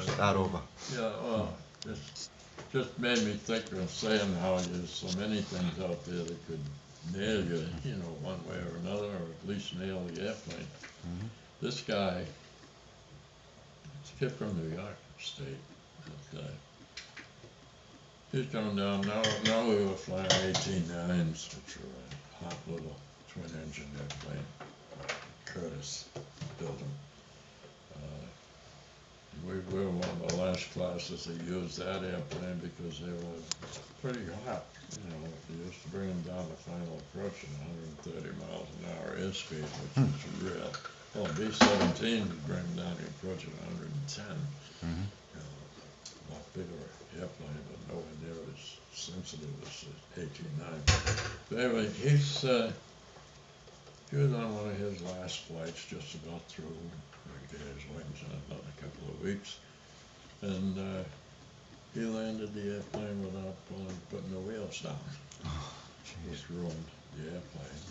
start over. Yeah, well, just made me think of saying how there's so many things out there that could nail you, you know, one way or another, or at least nail the airplane. This guy, it's a kid from New York State, but, he's coming down, now we were flying 18-9s, which are a hot little twin-engine airplane. Curtis built them. We were one of the last classes that used that airplane because they were pretty hot. You know, they used to bring them down to final approach at 130 miles an hour airspeed, which is rare. Well, B-17 would bring them down to approach at 110. You know, a lot bigger airplane, but nowhere near as sensitive as the 18-9. But anyway, he was on one of his last flights, just about through. He get his wings in another couple of weeks, and he landed the airplane without putting the wheels down. Just ruined the airplane.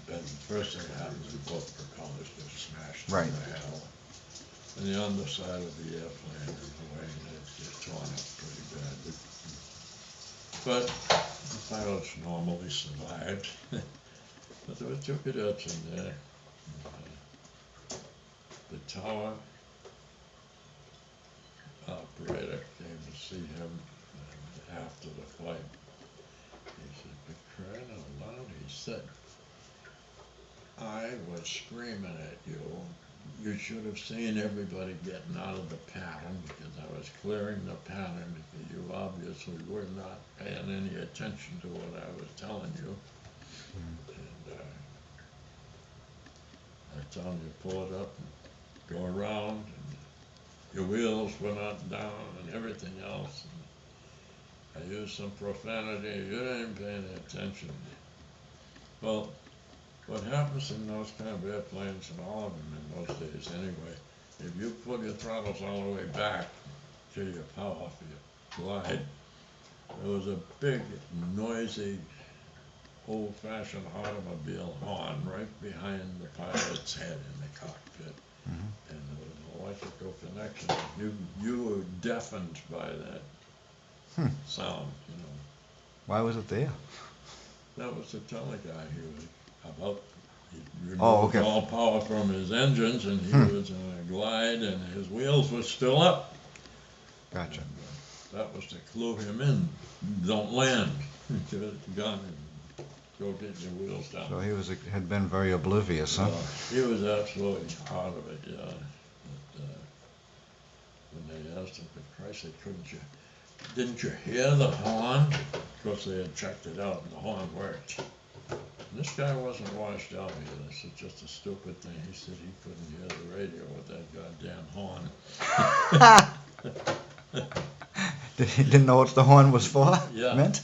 Then the first thing that happens is both propellers just smashed to hell, and the underside of the airplane and the wing is just torn up pretty badly. But the pilots normally survived. But there were two cadets in there. The tower operator came to see him after the flight. He said, "But crying out loud," he said, "I was screaming at you. You should have seen everybody getting out of the pattern because I was clearing the pattern because you obviously were not paying any attention to what I was telling you. And I told you to pull it up and go around, and your wheels were not down and everything else. And I used some profanity. You didn't pay any attention." Well, what happens in those kind of airplanes, and all of them in those days anyway, if you put your throttles all the way back to your power for your glide, there was a big, noisy, old-fashioned automobile horn right behind the pilot's head in the cockpit. And there was an electrical connection. You were deafened by that sound, you know. Why was it there? That was to tell the guy he removed all power from his engines, and he was in a glide, and his wheels were still up. Gotcha. And, that was to clue him in. Don't land. Give it the gun and go get your wheels down. So he had been very oblivious, huh? He was absolutely out of it, yeah. But, when they asked him, "For Christ's sake, didn't you hear the horn?" Of course, they had checked it out, and the horn worked. And this guy wasn't washed out either. This is just a stupid thing. He said he couldn't hear the radio with that goddamn horn. He didn't know what the horn was for? Yeah. Meant?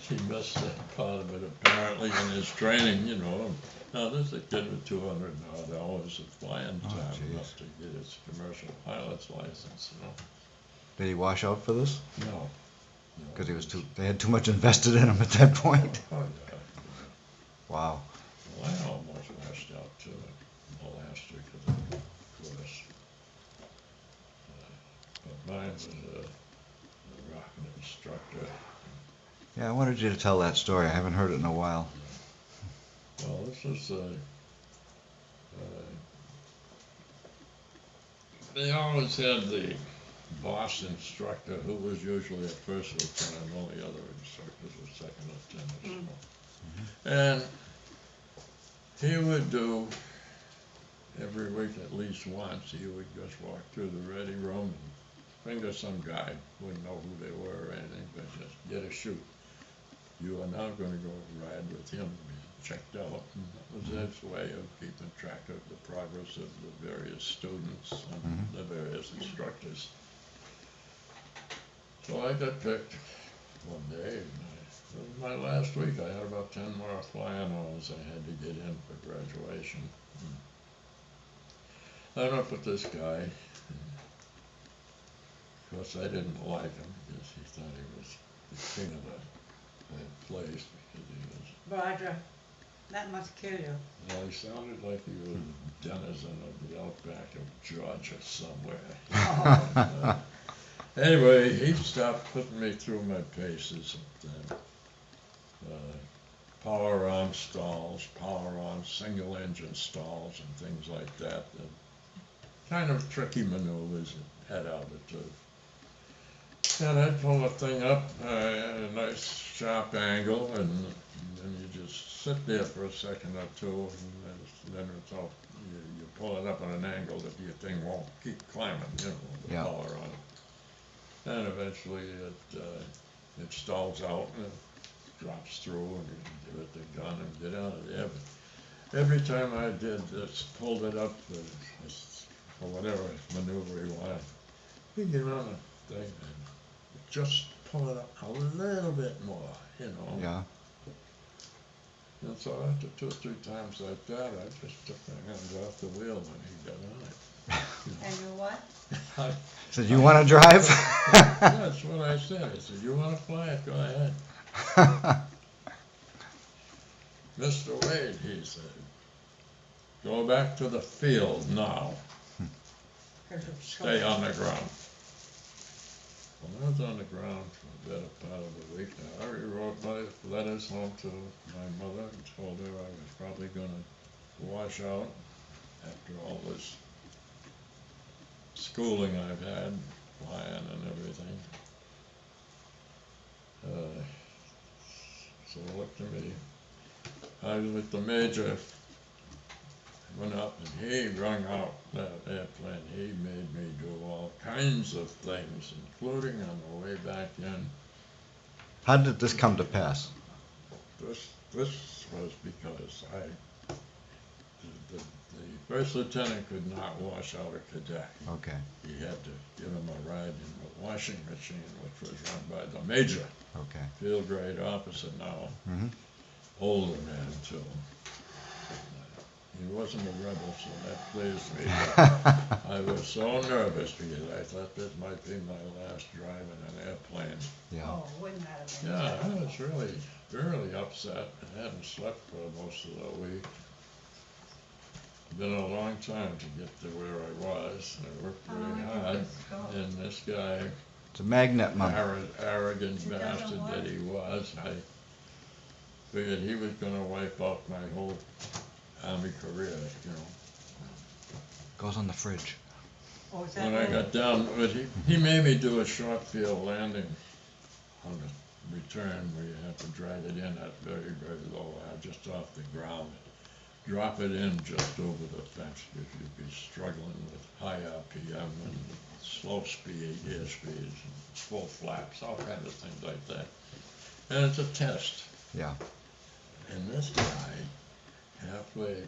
He missed that part of it apparently in his training, you know. Now, this is a kid with 200 odd hours of flying time enough to get his commercial pilot's license, you know. Did he wash out for this? No. Because they had too much invested in him at that point. Oh, yeah. Wow. Well, I almost washed out too in the last week of the course. But mine was a rocket instructor. Yeah, I wanted you to tell that story. I haven't heard it in a while. Well, this was they always had the boss instructor who was usually a first lieutenant, all the other instructors were second lieutenants. And he would do, every week at least once, he would just walk through the ready room and finger some guy, wouldn't know who they were or anything, but just get a shoot. You are now going to go ride with him, be checked out. And that was his way of keeping track of the progress of the various students and the various instructors. So I got picked one day, and it was my last week. I had about 10 more flying hours I had to get in for graduation. I went up with this guy. Of course, I didn't like him because he thought he was the king of the place because he was. Roger, that must kill you. Well, he sounded like he was a denizen of the outback of Georgia somewhere. Anyway, he stopped putting me through my paces. Power on stalls, power on single engine stalls and things like that. Kind of tricky maneuvers at altitude. And I'd pull the thing up at a nice sharp angle, and then you just sit there for a second or two, and then it's all, you pull it up at an angle that your thing won't keep climbing, you know, with the power on it. And eventually it stalls out and it drops through, and you give it the gun and get out of there. But every time I did this, pulled it up for whatever maneuver you wanted, you get on the thing and just pull it up a little bit more, you know. Yeah. And so after 2 or 3 times like that, I just took my hands off the wheel when he got on it. And you what? So you want to drive? That's what I said. I said, you want to fly it? Go ahead. Mr. Wade, he said, go back to the field now. Stay on the ground. Well, I was on the ground for the better part of the week. I already wrote my letters home to my mother and told her I was probably going to wash out after all this schooling I've had, flying and everything. So look to me. I was with the major, went up and he wrung out that airplane. He made me do all kinds of things, including on the way back in. How did this come to pass? This was because the first lieutenant could not wash out a cadet. Okay. He had to give him a ride in the washing machine, which was run by the major. Okay. Field grade officer now, Mm-hmm. older man too. He wasn't a rebel, so that pleased me. I was so nervous because I thought this might be my last drive in an airplane. Yeah. Oh, wouldn't that have been? Yeah, I was really, really upset. I hadn't slept for most of the week. It's been a long time to get to where I was. I worked How long very did hard, this go? and this guy, It's a magnet, Mom. arrogant It doesn't bastard that he was, I figured he was gonna wipe out my whole Army career, you know. Goes on the fridge. Oh, is that When I all? got down, but he made me do a short field landing on the return where you have to drag it in at very, very low, just off the ground. Drop it in just over the fence because you'd be struggling with high RPM and slow speed, air speeds, and full flaps, all kinds of things like that. And it's a test. Yeah. And this guy, halfway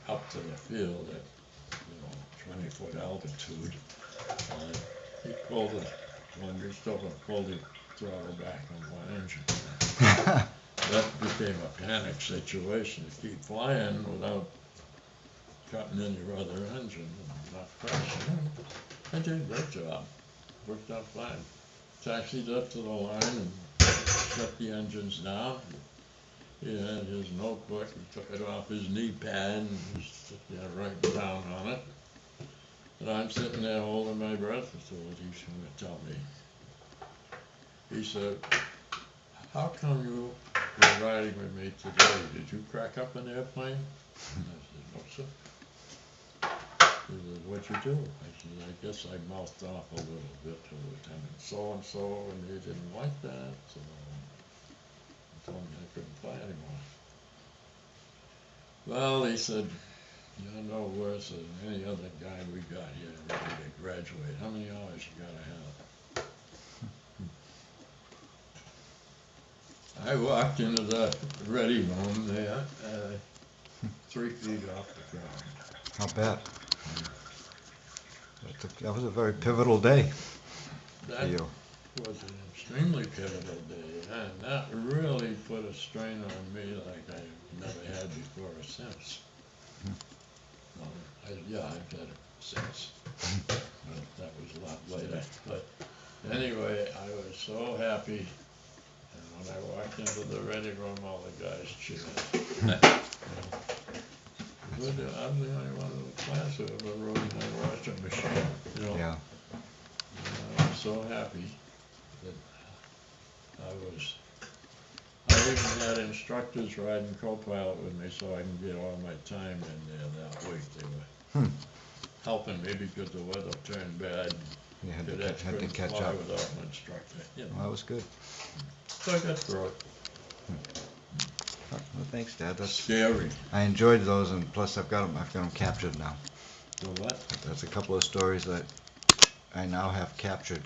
up to the field at, 20-foot altitude, he pulled it, when we stopped and pulled the throttle back on one engine. That became a panic situation to keep flying without cutting in your other engine and not crashing. I did a great job, worked out fine. Taxied up to the line and shut the engines down. He had his notebook, he took it off his knee pad and was sitting there writing down on it. And I'm sitting there holding my breath, so what he's going to tell me. He said, how come you were riding with me today? Did you crack up an airplane? And I said, no, sir. He said, what'd you do? I said, I guess I mouthed off a little bit to Lieutenant so-and-so, and he didn't like that, so he told me I couldn't fly anymore. Well, he said, you're no worse than any other guy we got here ready to graduate. How many hours you gotta have? I walked into the ready room there, 3 feet off the ground. How bad? That was a very pivotal day for That you. was an extremely pivotal day, and that really put a strain on me like I've never had before or since. I've had it since, but that was a lot later. But anyway, I was so happy, and when I walked into the ready room, all the guys cheered. I'm the only one in the class who ever rode in a washing machine, Yeah. so happy that I even had instructors riding co-pilot with me so I can get all my time in there that week. They were helping me because the weather turned bad. You had Cadets to couldn't catch fly up. without an instructor. You know. Well, that was good. So I got through it. Well, thanks, Dad. That's Scary. I enjoyed those, and plus I've got them captured now. So what? That's a couple of stories that I now have captured.